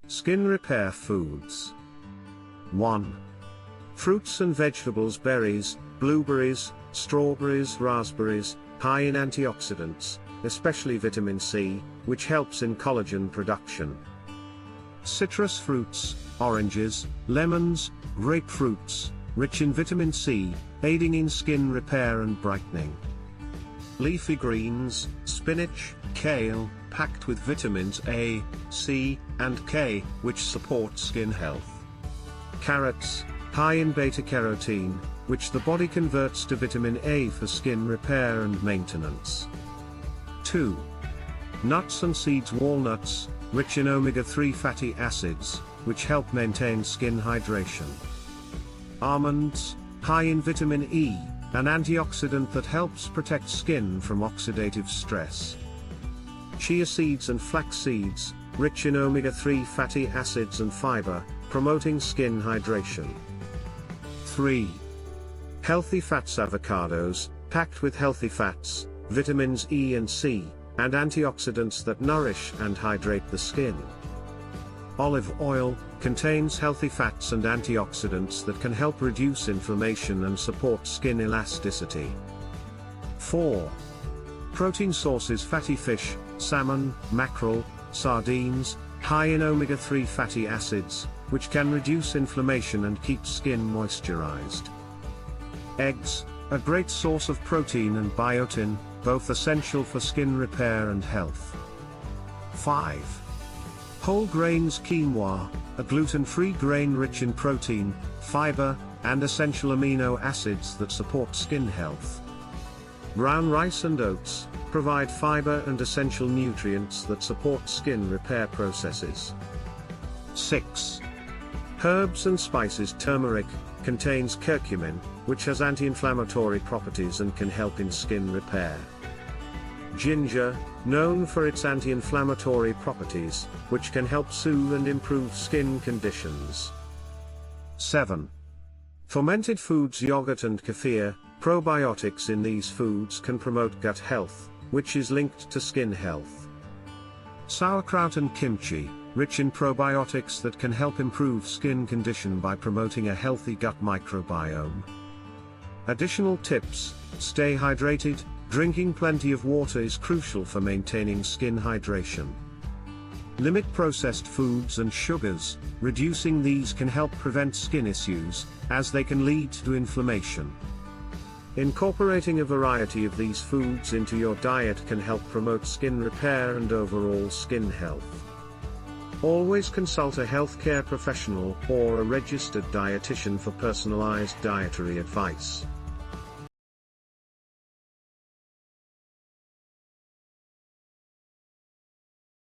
Skin repair foods. 1. Fruits and vegetables: berries, blueberries, strawberries, raspberries, high in antioxidants, especially vitamin C, which helps in collagen production. Citrus fruits: oranges, lemons, grapefruits, rich in vitamin C, aiding in skin repair and brightening. Leafy greens: spinach, kale, packed with vitamins A, C, and K, which support skin health. Carrots: high in beta-carotene, which the body converts to vitamin A for skin repair and maintenance. 2. Nuts and seeds: walnuts, rich in omega-3 fatty acids, which help maintain skin hydration. Almonds: high in vitamin E, an antioxidant that helps protect skin from oxidative stress. Chia seeds and flax seeds, rich in omega-3 fatty acids and fiber, promoting skin hydration. 3. Healthy fats: avocados, packed with healthy fats, vitamins E and C, and antioxidants that nourish and hydrate the skin. Olive oil contains healthy fats and antioxidants that can help reduce inflammation and support skin elasticity. 4. Protein sources: fatty fish, salmon, mackerel, sardines, high in omega-3 fatty acids, which can reduce inflammation and keep skin moisturized. Eggs: a great source of protein and biotin, both essential for skin repair and health. 5. Whole grains: quinoa, a gluten-free grain rich in protein, fiber, and essential amino acids that support skin health. Brown rice and oats provide fiber and essential nutrients that support skin repair processes. 6. Herbs and spices: turmeric contains curcumin, which has anti-inflammatory properties and can help in skin repair. Ginger, known for its anti-inflammatory properties, which can help soothe and improve skin conditions. 7. Fermented foods: yogurt and kefir. Probiotics in these foods can promote gut health, which is linked to skin health. Sauerkraut and kimchi, rich in probiotics that can help improve skin condition by promoting a healthy gut microbiome. Additional tips: stay hydrated. Drinking plenty of water is crucial for maintaining skin hydration. Limit processed foods and sugars. Reducing these can help prevent skin issues, as they can lead to inflammation. Incorporating a variety of these foods into your diet can help promote skin repair and overall skin health. Always consult a healthcare professional or a registered dietitian for personalized dietary advice.